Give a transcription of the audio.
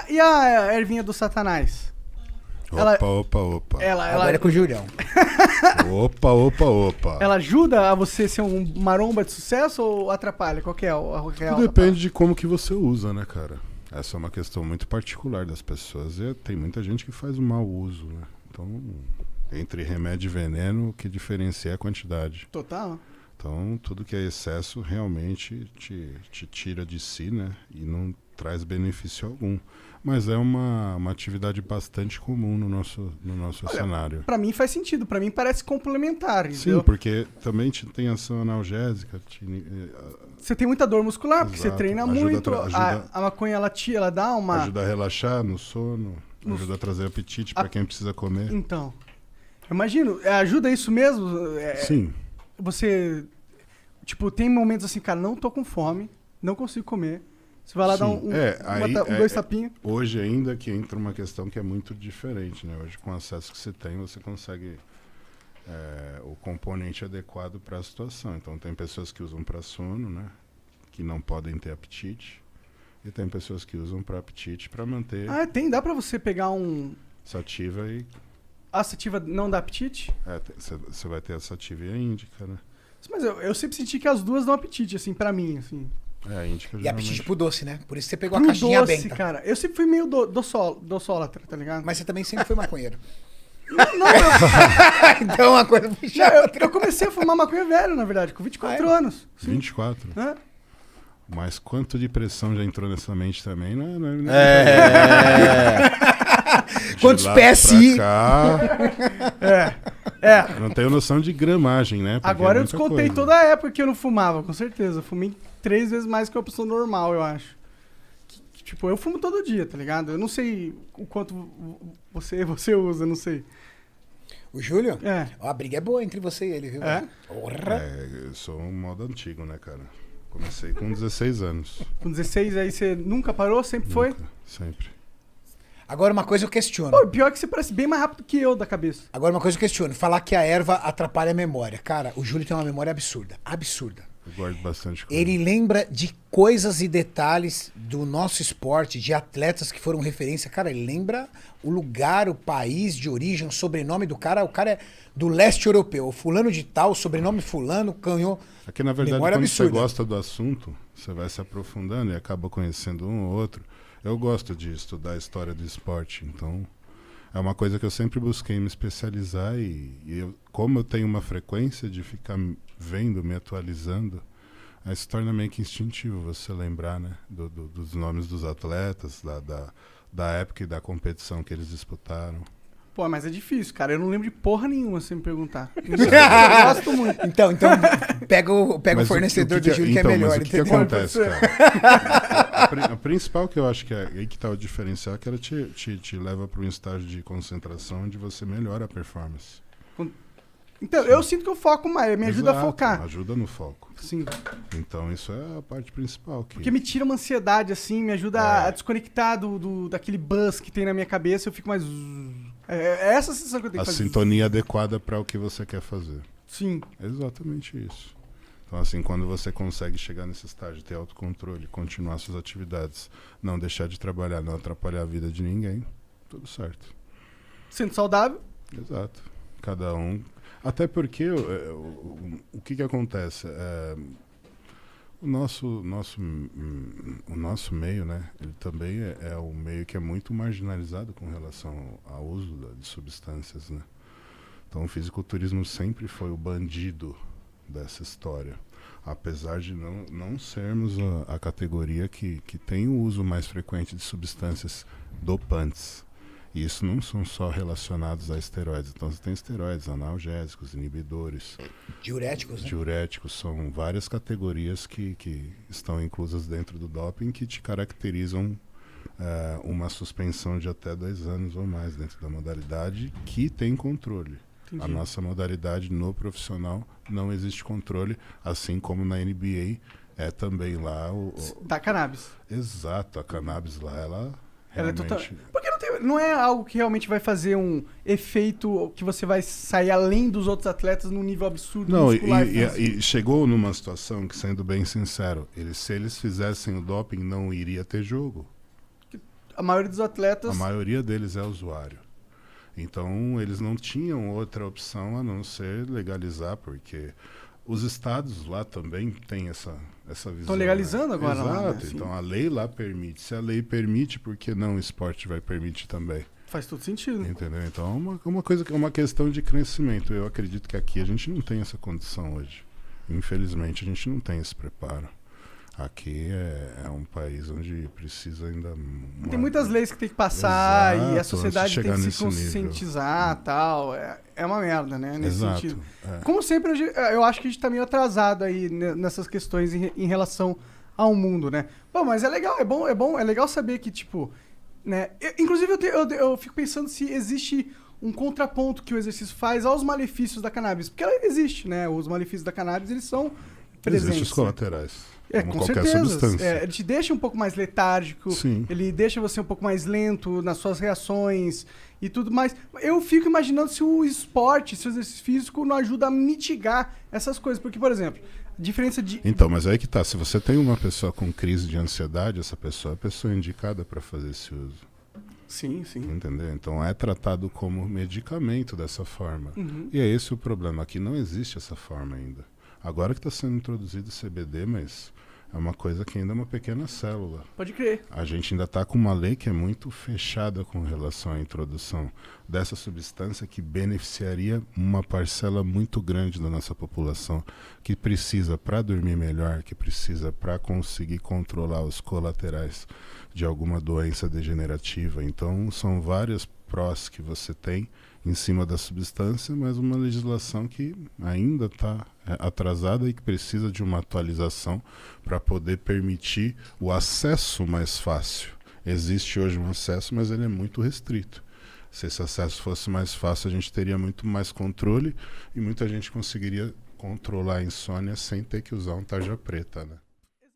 E a ervinha do Satanás? Opa. Agora é com o Julião. Opa. Ela ajuda a você ser um maromba de sucesso ou atrapalha? Qual que é a real? Tudo depende de como que você usa, né, cara? Essa é uma questão muito particular das pessoas. E tem muita gente que faz um mau uso, né? Então, entre remédio e veneno, o que diferencia é a quantidade. Total. Então, tudo que é excesso realmente te tira de si, né? E não traz benefício algum. Mas é uma atividade bastante comum no nosso cenário. Pra mim faz sentido, pra mim parece complementar, entendeu? Sim, porque também tem ação analgésica. Você tem muita dor muscular, porque você Exato. treina Ajuda muito. ajuda- A maconha, ela dá uma... Ajuda a relaxar no sono, ajuda a trazer apetite para quem precisa comer. Então, eu imagino, ajuda isso mesmo? Sim. Você, tipo, tem momentos assim, cara, não tô com fome, não consigo comer. Você vai lá dar dois tapinhos. Hoje ainda que entra uma questão que é muito diferente, né? Hoje com o acesso que você tem, você consegue o componente adequado para a situação. Então tem pessoas que usam para sono, né? Que não podem ter apetite. E tem pessoas que usam para apetite para manter Dá pra você pegar sativa e... A sativa não dá apetite? Você vai ter a sativa e a índica, né? Mas eu sempre senti que as duas dão apetite, assim, pra mim, assim. A índica E apetite pro doce, né? Por isso você pegou Pro a caixinha doce, aberta. cara. Eu sempre fui meio doçólatra, tá ligado? Mas você também sempre foi maconheiro. Não, Então uma coisa puxa a outra. eu comecei a fumar maconha velho, na verdade, com 24 anos. Sim. 24. É. Mas quanto de pressão já entrou nessa mente também, não Quantos de lá PSI? pra cá, eu não tenho noção de gramagem, né? Porque Agora é eu muita descontei coisa. toda a época que eu não fumava, com certeza. Eu fumei 3 vezes mais que a pessoa normal, eu acho. Tipo, eu fumo todo dia, tá ligado? Eu não sei o quanto você usa, não sei. O Júlio? É. Ó, a briga é boa entre você e ele, viu? É? Porra. Eu sou um modo antigo, né, cara? Comecei com 16 anos. Com 16 aí você nunca parou? Sempre foi? Nunca, sempre. Agora uma coisa eu questiono. Pô, pior que você parece bem mais rápido que eu da cabeça. Agora uma coisa eu questiono. Falar que a erva atrapalha a memória. Cara, o Júlio tem uma memória absurda. Absurda. Eu guardo bastante coisa. Ele lembra de coisas e detalhes do nosso esporte, de atletas que foram referência. Cara, ele lembra o lugar, o país de origem, o sobrenome do cara. O cara é do leste europeu. Fulano de tal, sobrenome fulano, canhou. Aqui, na verdade, memória quando absurda. você gosta do assunto, você vai se aprofundando e acaba conhecendo um ou outro. Eu gosto de estudar a história do esporte, então é uma coisa que eu sempre busquei me especializar como eu tenho uma frequência de ficar vendo, me atualizando, aí se torna meio que instintivo você lembrar, né, dos nomes dos atletas, da época e da competição que eles disputaram. Pô, mas é difícil, cara. Eu não lembro de porra nenhuma, se me perguntar. Eu gosto muito. Então pega o fornecedor do Júlio que é melhor, mas o que entendeu? acontece, cara? A principal que eu acho que é aí que tá o diferencial, é que ela te leva para um estágio de concentração onde você melhora a performance. Então, eu sinto que eu foco mais, me ajuda a Exato, focar. Ajuda no foco. Sim. Então isso é a parte principal. Porque me tira uma ansiedade, assim, me ajuda a desconectar daquele buzz que tem na minha cabeça, eu fico mais... É essa a sensação que eu tenho A que fazer. sintonia adequada para o que você quer fazer. Sim. É exatamente isso. Então, assim, quando você consegue chegar nesse estágio, ter autocontrole, continuar suas atividades, não deixar de trabalhar, não atrapalhar a vida de ninguém, tudo certo. Sendo saudável? Exato. Cada um... Até porque o que acontece? O nosso meio, né? Ele também é um meio que é muito marginalizado com relação ao uso de substâncias, né? Então o fisiculturismo sempre foi o bandido dessa história. Apesar de não sermos a categoria que tem o uso mais frequente de substâncias dopantes. E isso não são só relacionados a esteroides. Então você tem esteroides, analgésicos, inibidores. Diuréticos, né? Diuréticos, são várias categorias que estão inclusas dentro do doping que te caracterizam uma suspensão de até 2 anos ou mais dentro da modalidade que tem controle. Entendi. A nossa modalidade no profissional não existe controle, assim como na NBA é também lá Da cannabis. Exato, a cannabis lá, ela é realmente... total... Porque não é algo que realmente vai fazer um efeito que você vai sair além dos outros atletas num nível absurdo. Não, muscular e chegou numa situação que, sendo bem sincero, se eles fizessem o doping, não iria ter jogo. a maioria dos A atletas... maioria deles é usuário. Então, eles não tinham outra opção a não ser legalizar, porque os estados lá também têm essa visão. Estão legalizando agora Exato. lá, né? Então, a lei lá permite. Se a lei permite, por que não o esporte vai permitir também? Faz todo sentido. Entendeu? Então, é uma questão de crescimento. Eu acredito que aqui a gente não tem essa condição hoje. Infelizmente, a gente não tem esse preparo. Aqui é um país onde precisa ainda... Tem muitas leis que tem que passar Exato, e a sociedade tem que se nesse nível. conscientizar e tal. É uma merda, né? Nesse Exato. sentido. É. Como sempre, eu acho que a gente tá meio atrasado aí nessas questões em relação ao mundo, né? Bom, mas é legal, é legal saber que, tipo, né? Inclusive, eu fico pensando se existe um contraponto que o exercício faz aos malefícios da cannabis. Porque ela existe, né? Os malefícios da cannabis, eles são presentes. Existem os colaterais. Como com qualquer certeza. substância. Ele te deixa um pouco mais letárgico, Sim. ele deixa você um pouco mais lento nas suas reações e tudo mais. Eu fico imaginando se o esporte, se o exercício físico não ajuda a mitigar essas coisas. Porque, por exemplo, a diferença de... Então, mas aí que tá. Se você tem uma pessoa com crise de ansiedade, essa pessoa é a pessoa indicada para fazer esse uso. Sim, sim. Entendeu? Então é tratado como medicamento dessa forma. Uhum. E é esse o problema. Aqui não existe essa forma ainda. Agora que está sendo introduzido o CBD, mas é uma coisa que ainda é uma pequena célula. Pode crer. A gente ainda está com uma lei que é muito fechada com relação à introdução dessa substância que beneficiaria uma parcela muito grande da nossa população, que precisa para dormir melhor, que precisa para conseguir controlar os colaterais de alguma doença degenerativa. Então, são várias prós que você tem em cima da substância, mas uma legislação que ainda está atrasada e que precisa de uma atualização para poder permitir o acesso mais fácil. Existe hoje um acesso, mas ele é muito restrito. Se esse acesso fosse mais fácil, a gente teria muito mais controle e muita gente conseguiria controlar a insônia sem ter que usar um tarja preta, né?